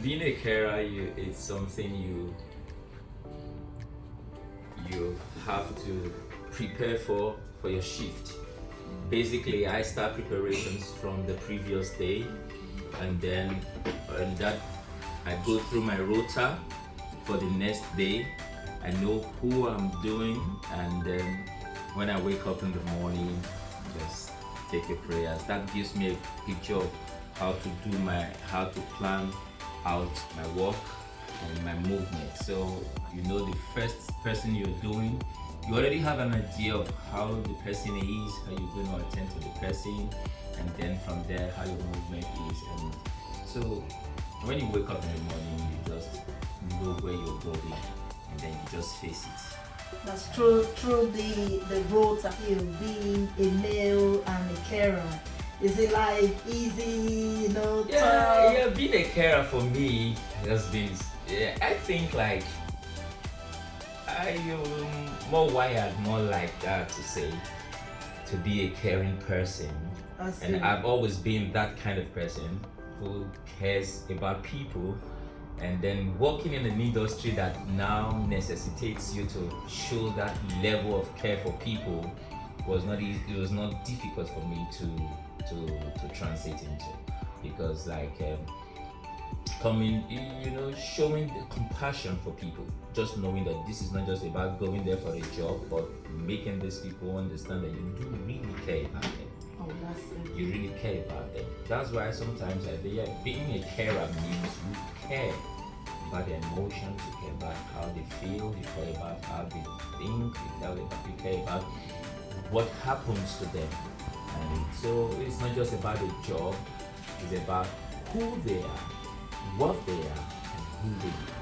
being a carer, it's something you have to prepare for your shift. Basically, I start preparations from the previous day, and then that I go through my rota for the next day. I know who I'm doing, and then when I wake up in the morning, just take your prayers. That gives me a picture of how to plan out my work and my movement. So you know the first person you're doing, you already have an idea of how the person is, how you're going to attend to the person, and then from there how your movement is. And so when you wake up in the morning, you just know where you're going, and then you just face it. That's true. Through the road of you being a male and a carer, is it like easy, tough? Yeah, being a carer for me has been, I think like I am more wired, more like that to say, to be a caring person. And I've always been that kind of person who cares about people. And then working in an industry that now necessitates you to show that level of care for people was not easy. It was not difficult for me to transit into, because coming, showing the compassion for people, just knowing that this is not just about going there for a job, but making these people understand that you do really care about them. Oh, that's it. You really care about them. That's why sometimes I think being a carer means you care about their emotions, you care about how they feel, you care about how they think, you care about what happens to them. And so it's not just about a job, it's about who they are, what they are, and who they are.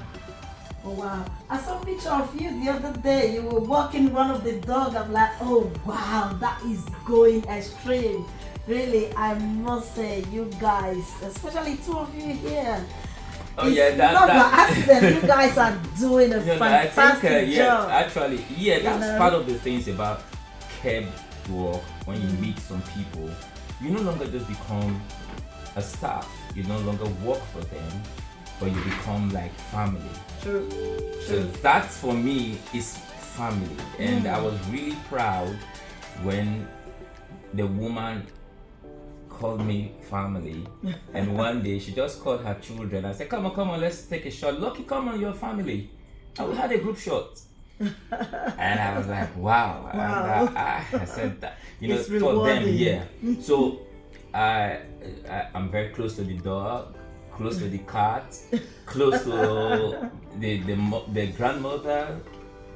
Oh wow. I saw a picture of you the other day. You were walking one of the dog. I'm like, oh wow, that is going extreme. Really, I must say, you guys, especially two of you here. Oh it's yeah, not by accident. You guys are doing a fantastic job. Actually, that's part of the things about care work. When you meet some people, you no longer just become a staff. You no longer work for them, but you become like family. True. So that for me is family, and I was really proud when the woman called me family. And one day she just called her children. I said, come on, let's take a shot. Lucky, come on, your family. And we had a group shot. And I was like, wow. And I said that, It's for rewarding. them, So I'm very close to the dog, close to the cat, close to the grandmother,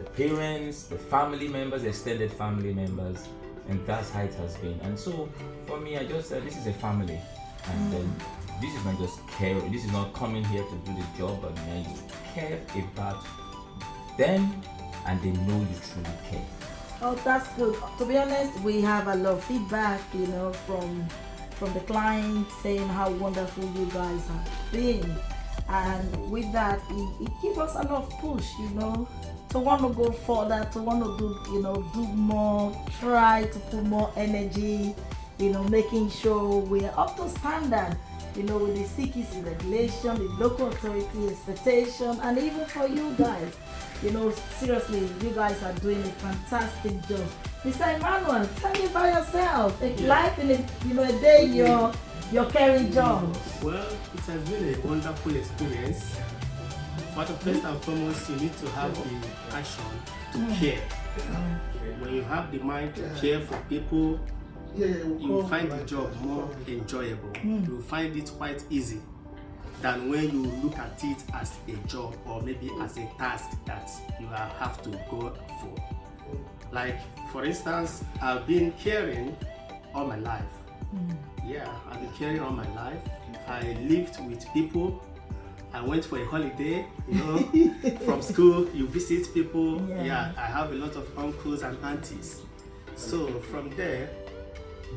the parents, the family members, extended family members. And that's how it has been. And so for me, I just said this is a family. And then this is not just care, this is not coming here to do the job, but you care about them and they know you truly care. Oh, that's good. To be honest, we have a lot of feedback, from the clients saying how wonderful you guys have been. And with that, it gives us a lot of push, to want to go further, to want to do more, try to put more energy, making sure we're up to standard, with the CQC regulation, the local authority expectation, and even for you guys, seriously, you guys are doing a fantastic job. Mr. Emmanuel, tell me about yourself. Life in a day, your caring job. Well, it has been a wonderful experience. But first and foremost, you need to have the passion to care. When you have the mind to care for people, you find the job more enjoyable. You find it quite easy than when you look at it as a job or maybe as a task that you have to go for. Like, for instance, I've been caring all my life. I've been caring all my life. I lived with people. I went for a holiday, from school, you visit people. I have a lot of uncles and aunties. So from there,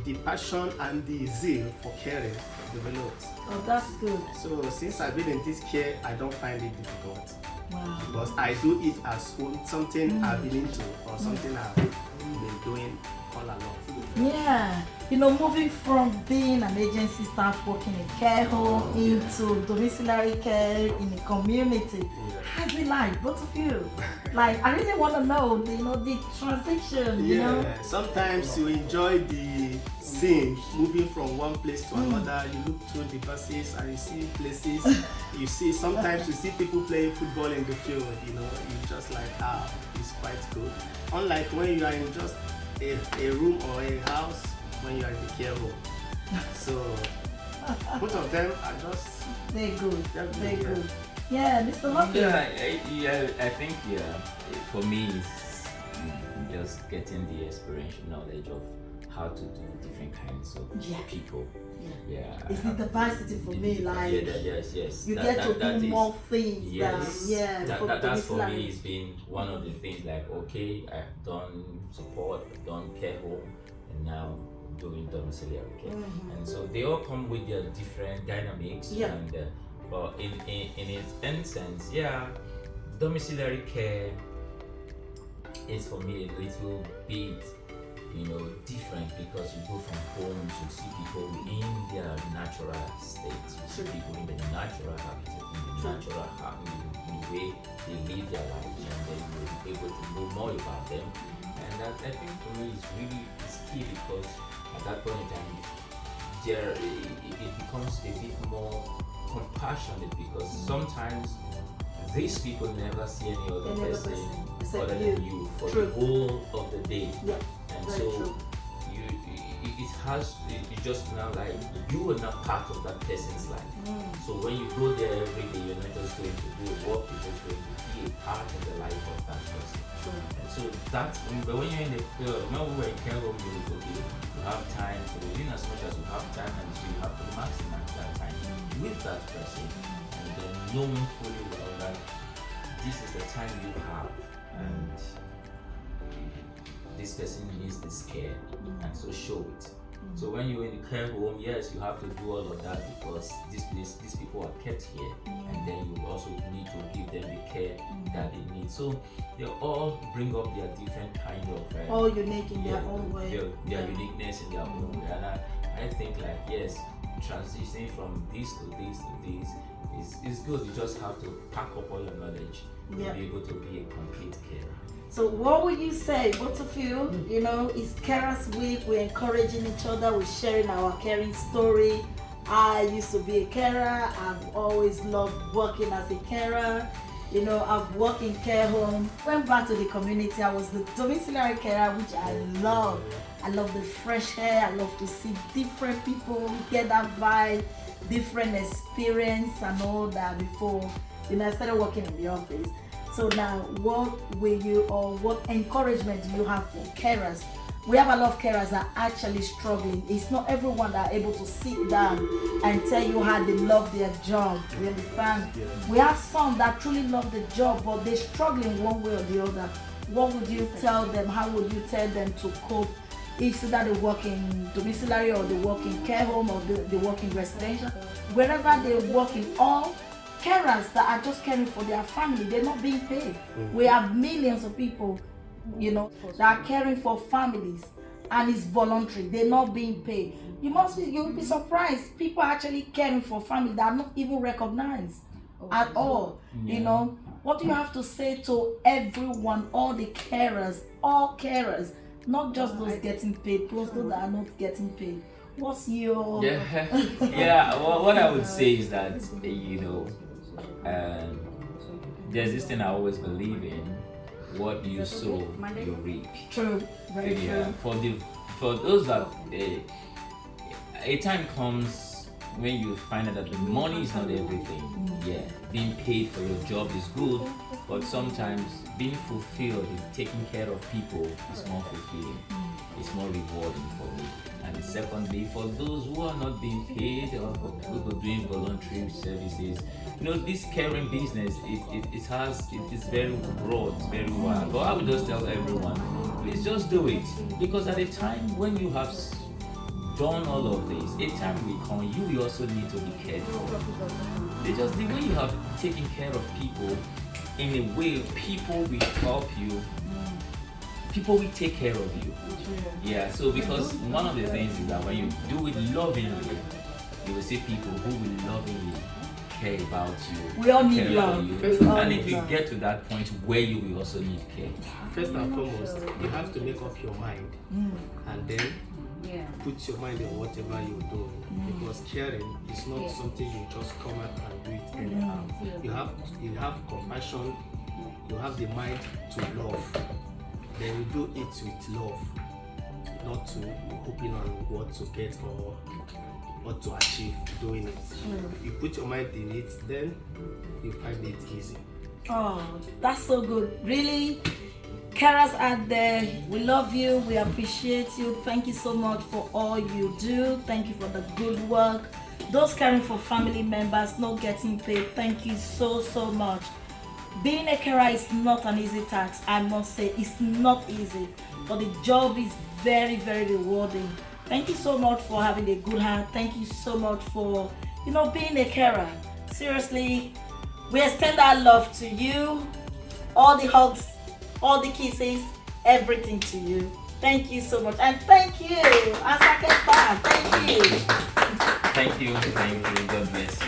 the passion and the zeal for caring developed. Oh, that's good. So since I've been in this care, I don't find it difficult. Wow. Because I do it as something I've been into or something I've been doing all along. Yeah, moving from being an agency staff working in care home into domiciliary care in a community, how's it like, both of you? Like, I really want to know, the transition. Sometimes you enjoy the scene, moving from one place to another. You look through the buses and you see places. Sometimes you see people playing football in the field. You just like, it's quite good. Unlike when you are in just a room or a house when you are in the care home. So both of them are just they're good. They're good. Yeah, Mr. Lucky. I think for me it's just getting the experiential knowledge of how to do different kinds of people. Yeah. It's the diversity for me, like yes. You get to do more things. Yes. That's for me. It's been one of the things. Like, okay, I've done support, I've done care home, and now doing domiciliary care. And so they all come with their different dynamics. And but in its essence, domiciliary care is for me a little bit different, because you go from homes, you see people in their natural state, you see people in the natural habitat, in the way they live their lives, and then you're able to know more about them. And that, I think, for me is key, because at that point in time, it becomes a bit more compassionate, because sometimes these people never see any other person other than you for the whole of the day. And so it's just now like you are not part of that person's life. So when you go there every day, you're not just going to do work, you're just going to be a part of the life of that person. And so that's but when you're in the when we were in care home, you have time to, as much as you have time, and so you have to maximize that time with that person, and then knowing fully well that this is the time you have, and this person needs this care, and so show it. So when you're in the care home, yes, you have to do all of that, because these people are kept here, and then you also need to give them the care that they need. So they all bring up their different kind of all unique in their own way, their uniqueness in their own way. And I think, like, yes, transitioning from this to this to this is good. You just have to pack up all your knowledge to be able to be a complete carer. So what would you say, both of you? It's Carers Week. We're encouraging each other. We're sharing our caring story. I used to be a carer. I've always loved working as a carer. I've worked in care home. Went back to the community. I was the domiciliary carer, which I love. I love the fresh air. I love to see different people, get that vibe, different experience and all that before I started working in the office. So now, what encouragement do you have for carers? We have a lot of carers that are actually struggling. It's not everyone that are able to sit down and tell you how they love their job. You understand? We have some that truly love the job, but they're struggling one way or the other. What would you tell them? How would you tell them to cope? It's either they work in domiciliary, or they work in care home, or they work in residential. Wherever they work in, all carers that are just caring for their family, they're not being paid. We have millions of people, that are caring for families, and it's voluntary. They're not being paid. You'll be surprised. People are actually caring for family that are not even recognized at all. What do you have to say to everyone, all the carers, not just those getting paid, plus those that are not getting paid? What's your what I would say is that there's this thing I always believe in: what you sow, you reap. True, very true. For those that a time comes when you find out that the money is not everything. Being paid for your job is good, but sometimes being fulfilled in taking care of people is more fulfilling. It's more rewarding for me. And secondly, for those who are not being paid, or for people doing voluntary services, this caring business it's very broad, it's very wide. But I would just tell everyone, please just do it, because at a time when you have done all of this, a time will come you also need to be cared for. Just the way you have taken care of people, in a way people will help you people will take care of you. Yeah, so because one of the things is that when you do it lovingly, you will see people who will lovingly care about you. We all need care love. for We you. all And need if you love. get to that point where you will also need care. First and foremost, you have to make up your mind and then put your mind on whatever you're doing, because caring is not something you just come out and do it anyhow. You have compassion, you have the mind to love, then you do it with love, not to hoping on what to get or what to achieve doing it. You put your mind in it, then you find it easy. Oh, that's so good. Really, carers out there, we love you, we appreciate you. Thank you so much for all you do. Thank you for the good work. Those caring for family members, not getting paid, thank you so much. Being a carer is not an easy task. I must say, it's not easy, but the job is very rewarding. Thank you so much for having a good heart. Thank you so much for being a carer. Seriously, we extend our love to you. All the hugs, all the kisses, everything to you. Thank you so much, and thank you, Ansacare staff. Thank you. Thank you. God bless you.